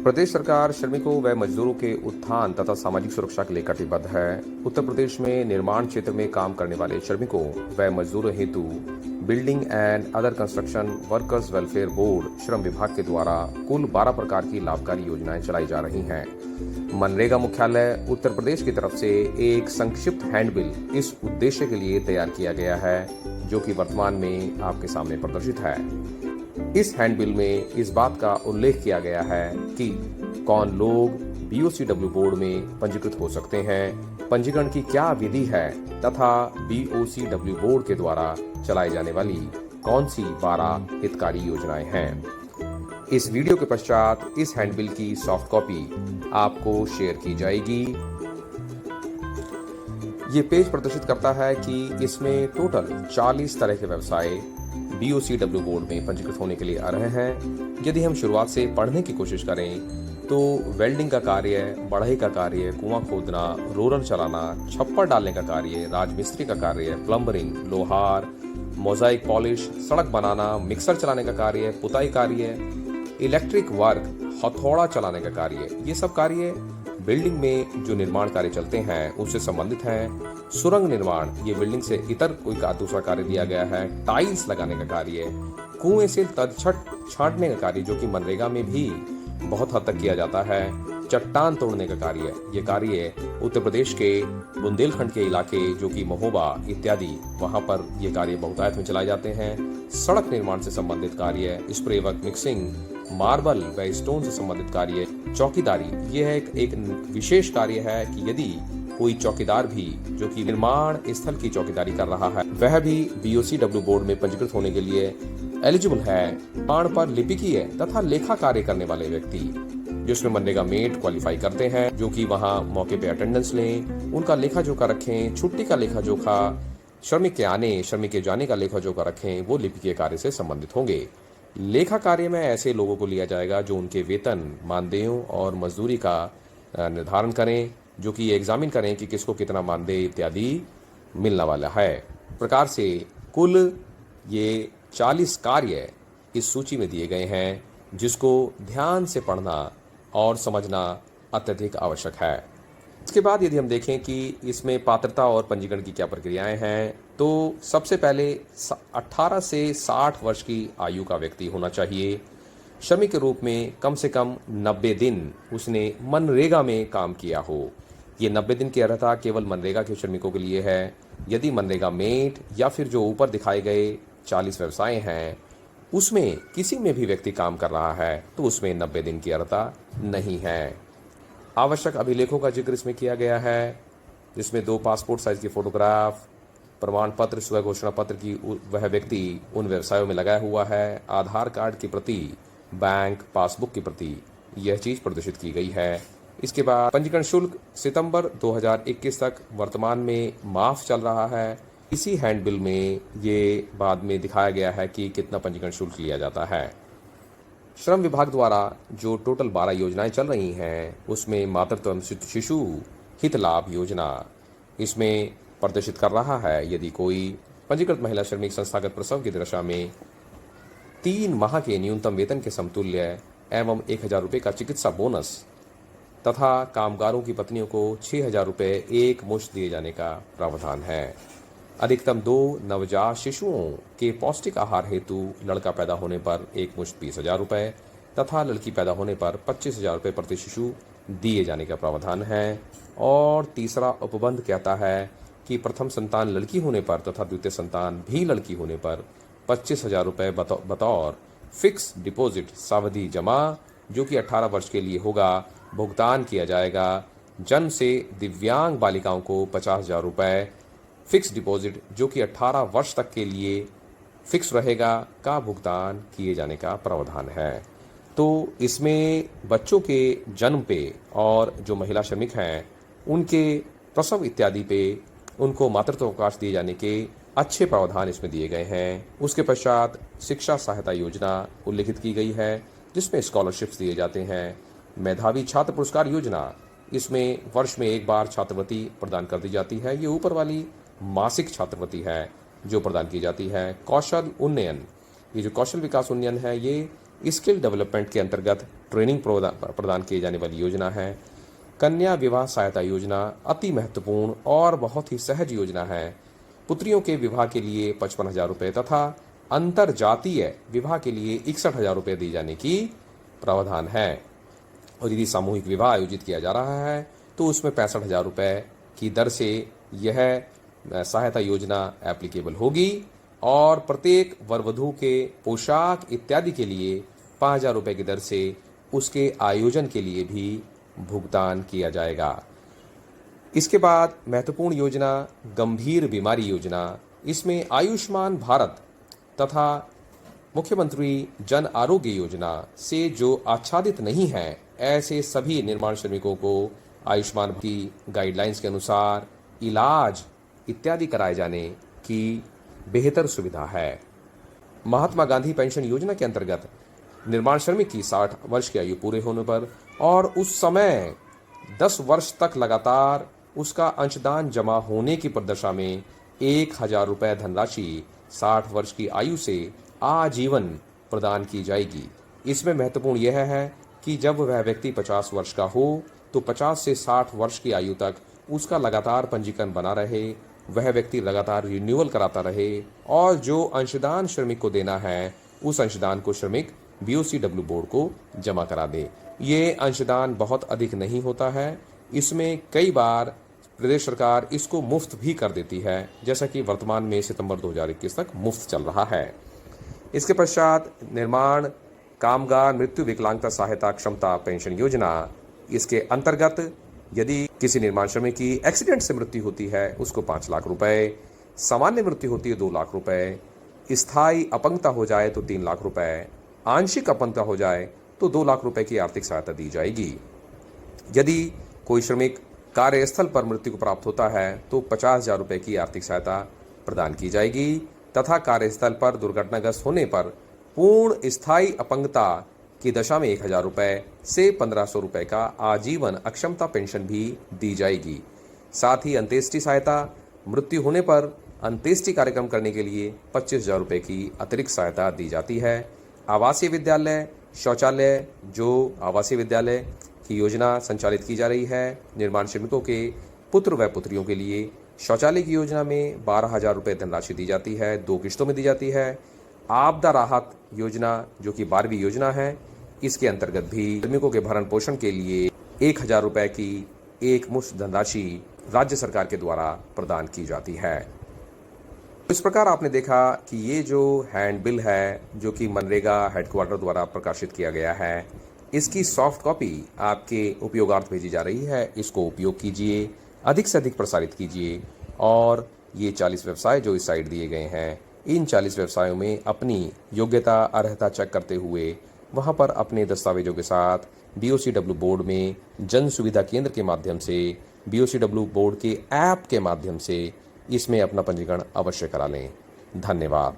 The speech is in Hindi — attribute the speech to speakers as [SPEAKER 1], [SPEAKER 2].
[SPEAKER 1] प्रदेश सरकार श्रमिकों व मजदूरों के उत्थान तथा सामाजिक सुरक्षा के लिए कटिबद्ध है। उत्तर प्रदेश में निर्माण क्षेत्र में काम करने वाले श्रमिकों व मजदूरों हेतु building and other construction workers welfare board श्रम विभाग के द्वारा कुल 12 प्रकार की लाभकारी योजनाएं चलाई जा रही हैं। मनरेगा मुख्यालय उत्तर प्रदेश की तरफ से एक संक्षिप्त हैंडबिल इस उद्देश्य के लिए तैयार किया गया है, जो कि वर्तमान में आपके सामने प्रदर्शित है। इस हैंडबिल में इस बात का उल्लेख किया गया है कि कौन लोग बीओसीडब्ल्यू बोर्ड में पंजीकृत हो सकते हैं, पंजीकरण की क्या विधि है तथा बीओसीडब्ल्यू बोर्ड के द्वारा चलाई जाने वाली कौन सी 12 हितकारी योजनाएं हैं। इस वीडियो के पश्चात इस हैंडबिल की सॉफ्ट कॉपी आपको शेयर की जाएगी। ये पेज प्रदर्शित करता है कि इसमें टोटल 40 तरह के व्यवसाय बीओसीडब्ल्यू बोर्ड में पंजीकृत होने के लिए आ रहे हैं। यदि हम शुरुआत से पढ़ने की कोशिश करें तो वेल्डिंग का कार्य, बढ़ई का कार्य, कुआं खोदना, रोलर चलाना, छप्पर डालने का कार्य, राजमिस्त्री का कार्य, प्लम्बरिंग, लोहार, मोजाइक पॉलिश, सड़क बनाना, मिक्सर चलाने का कार्य, पुताई कार्य, इलेक्ट्रिक वर्क, हथौड़ा चलाने का कार्य, ये सब कार्य बिल्डिंग में जो निर्माण कार्य चलते हैं उससे संबंधित हैं। सुरंग निर्माण, ये बिल्डिंग से इतर कोई दूसरा कार्य दिया गया है। टाइल्स लगाने का कार्य, कुएं से तलछट छांटने का कार्य, जो कि मनरेगा में भी बहुत हद तक किया जाता है। चट्टान तोड़ने का कार्य, ये कार्य उत्तर प्रदेश के बुंदेलखंड के इलाके जो कि महोबा इत्यादि, वहां पर ये कार्य बहुतायत में चलाए जाते हैं। सड़क निर्माण से संबंधित कार्य, स्प्रे वर्क, मिक्सिंग, मार्बल व स्टोन से संबंधित कार्य, चौकीदारी, यह एक विशेष कार्य है कि यदि कोई चौकीदार भी जो कि निर्माण स्थल की चौकीदारी कर रहा है वह भी बीओसीडब्ल्यू बोर्ड में पंजीकृत होने के लिए एलिजिबल है। निर्माण पर लिपिकीय तथा लेखा कार्य करने वाले व्यक्ति जिसमें मनरेगा मेट क्वालिफाई करते हैं, जो कि वहां मौके पे अटेंडेंस लें, उनका लेखा जोखा रखें, छुट्टी का लेखा जोखा, श्रमिक के आने श्रमिक के जाने का लेखा जोखा रखें, वो लिपिकीय कार्य से संबंधित होंगे। लेखा कार्य में ऐसे लोगों को लिया जाएगा जो उनके वेतन, मानदेयों और मजदूरी का निर्धारण करें, जो कि एग्जामिन करें कि किसको कितना मानदेय इत्यादि मिलने वाला है। प्रकार से कुल ये 40 कार्य इस सूची में दिए गए हैं, जिसको ध्यान से पढ़ना और समझना अत्यधिक आवश्यक है। इसके बाद यदि हम देखें कि इसमें पात्रता और पंजीकरण की क्या प्रक्रियाएं हैं, तो सबसे पहले 18 से 60 वर्ष की आयु का व्यक्ति होना चाहिए। श्रमिक के रूप में कम से कम 90 दिन उसने मनरेगा में काम किया हो। ये 90 दिन की अर्हता केवल मनरेगा के श्रमिकों के लिए है। यदि मनरेगा मेट या फिर जो ऊपर दिखाए गए 40 व्यवसाय हैं उसमें किसी में भी व्यक्ति काम कर रहा है तो उसमें 90 दिन की अर्हता नहीं है। आवश्यक अभिलेखों का जिक्र इसमें किया गया है, जिसमें 2 पासपोर्ट साइज की फोटोग्राफ, प्रमाण पत्र, स्व घोषणा पत्र की वह व्यक्ति उन व्यवसायों में लगाया हुआ है, आधार कार्ड की प्रति, बैंक पासबुक की प्रति, यह चीज प्रदर्शित की गई है। इसके बाद पंजीकरण शुल्क सितंबर 2021 तक वर्तमान में माफ चल रहा है। इसी हैंडबिल में ये बाद में दिखाया गया है कि कितना पंजीकरण शुल्क लिया जाता है। श्रम विभाग द्वारा जो टोटल 12 योजनाएं चल रही हैं उसमें मातृत्व एवं शिशु हित लाभ योजना इसमें प्रदर्शित कर रहा है। यदि कोई पंजीकृत महिला श्रमिक संस्थागत प्रसव की दशा में 3 माह के न्यूनतम वेतन के समतुल्य एवं 1000 रुपये का चिकित्सा बोनस तथा कामगारों की पत्नियों को 6000 रुपये एक मुश्त दिए जाने का प्रावधान है। अधिकतम 2 नवजात शिशुओं के पौष्टिक आहार हेतु लड़का पैदा होने पर एक मुश्त 20,000 रुपये तथा लड़की पैदा होने पर 25,000 रुपये प्रति शिशु दिए जाने का प्रावधान है। और तीसरा उपबंध कहता है कि प्रथम संतान लड़की होने पर तथा द्वितीय संतान भी लड़की होने पर 25,000 रुपये बतौर फिक्स डिपॉजिट सावधि जमा, जो कि 18 वर्ष के लिए होगा, भुगतान किया जाएगा। जन्म से दिव्यांग बालिकाओं को 50,000 रुपये फिक्स डिपॉजिट, जो कि 18 वर्ष तक के लिए फिक्स रहेगा, का भुगतान किए जाने का प्रावधान है। तो इसमें बच्चों के जन्म पे और जो महिला श्रमिक हैं उनके प्रसव इत्यादि पे उनको मातृत्व अवकाश दिए जाने के अच्छे प्रावधान इसमें दिए गए हैं। उसके पश्चात शिक्षा सहायता योजना उल्लिखित की गई है, जिसमें स्कॉलरशिप्स दिए जाते हैं। मेधावी छात्र पुरस्कार योजना, इसमें वर्ष में एक बार छात्रवृत्ति प्रदान कर दी जाती है। ये ऊपर वाली मासिक छात्रवृत्ति है जो प्रदान की जाती है। कौशल उन्नयन, ये जो कौशल विकास उन्नयन है ये स्किल डेवलपमेंट के अंतर्गत ट्रेनिंग प्रदान किए जाने वाली योजना है। कन्या विवाह सहायता योजना अति महत्वपूर्ण और बहुत ही सहज योजना है। पुत्रियों के विवाह के लिए 55,000 रुपये तथा अंतर जातीय विवाह के लिए 61,000 रुपये दिए जाने की प्रावधान है। और यदि सामूहिक विवाह आयोजित किया जा रहा है तो उसमें 65,000 रुपये की दर से यह सहायता योजना एप्लीकेबल होगी और प्रत्येक वर वधू के पोशाक इत्यादि के लिए 5,000 रुपये की दर से उसके आयोजन के लिए भी भुगतान किया जाएगा। इसके बाद महत्वपूर्ण योजना गंभीर बीमारी योजना। इसमें आयुष्मान भारत तथा मुख्यमंत्री जन आरोग्य योजना से जो आच्छादित नहीं है ऐसे सभी निर्माण श्रमिकों को आयुष्मान की गाइडलाइंस के अनुसार इलाज इत्यादि कराए जाने की बेहतर सुविधा है। महात्मा गांधी पेंशन योजना के अंतर्गत निर्माण श्रमिक की 60 वर्ष की आयु पूरे होने पर और उस समय 10 वर्ष तक लगातार उसका अंशदान जमा होने की प्रदशा में 1,000 रुपये धनराशि 60 वर्ष की आयु से आजीवन प्रदान की जाएगी। इसमें महत्वपूर्ण यह है कि जब वह व्यक्ति 50 वर्ष का हो तो 50 से 60 वर्ष की आयु तक उसका लगातार पंजीकरण बना रहे, वह व्यक्ति लगातार रिन्यूअल कराता रहे और जो अंशदान श्रमिक को देना है उस अंशदान को श्रमिक BOCW बोर्ड को जमा करा दे। ये अंशदान बहुत अधिक नहीं होता है, इसमें कई बार प्रदेश सरकार इसको मुफ्त भी कर देती है, जैसा कि वर्तमान में सितंबर 2021 तक मुफ्त चल रहा है। इसके पश्चात निर्माण कामगार मृत्यु विकलांगता सहायता क्षमता पेंशन योजना। इसके अंतर्गत यदि किसी निर्माण श्रमिक की एक्सीडेंट से मृत्यु होती है उसको 5 लाख रुपए, सामान्य मृत्यु होती है 2 लाख रुपए, स्थायी अपंगता हो जाए तो 3 लाख रुपए, आंशिक अपंगता हो जाए तो 2 लाख रुपए की आर्थिक सहायता दी जाएगी। यदि कोई श्रमिक कार्यस्थल पर मृत्यु को प्राप्त होता है तो 50,000 रुपए की आर्थिक सहायता प्रदान की जाएगी तथा कार्यस्थल पर दुर्घटनाग्रस्त होने पर पूर्ण स्थायी अपंगता की दशा में 1,000 रुपए से 1,500 रुपए का आजीवन अक्षमता पेंशन भी दी जाएगी। साथ ही अंत्येष्टि सहायता, मृत्यु होने पर अंत्येष्टि कार्यक्रम करने के लिए 25,000 रुपए की अतिरिक्त सहायता दी जाती है। आवासीय विद्यालय शौचालय, जो आवासीय विद्यालय की योजना संचालित की जा रही है निर्माण श्रमिकों के पुत्र व पुत्रियों के लिए, शौचालय की योजना में 12,000 रुपये धनराशि दी जाती है, 2 किश्तों में दी जाती है। आपदा राहत योजना जो कि 12वीं योजना है, इसके अंतर्गत भी श्रमिकों के भरण पोषण के लिए 1,000 रुपये की एक मुश्त धनराशि राज्य सरकार के द्वारा प्रदान की जाती है। इस प्रकार आपने देखा कि ये जो हैंड बिल है जो कि मनरेगा हेडक्वार्टर द्वारा प्रकाशित किया गया है, इसकी सॉफ्ट कॉपी आपके उपयोगार्थ भेजी जा रही है। इसको उपयोग कीजिए, अधिक से अधिक प्रसारित कीजिए और ये 40 व्यवसाय जो इस साइड दिए गए हैं, इन 40 व्यवसायों में अपनी योग्यता अर्हता चेक करते हुए वहाँ पर अपने दस्तावेजों के साथ BOCW बोर्ड में जन सुविधा केंद्र के माध्यम से, BOCW बोर्ड के ऐप के माध्यम से इसमें अपना पंजीकरण अवश्य करा लें। धन्यवाद।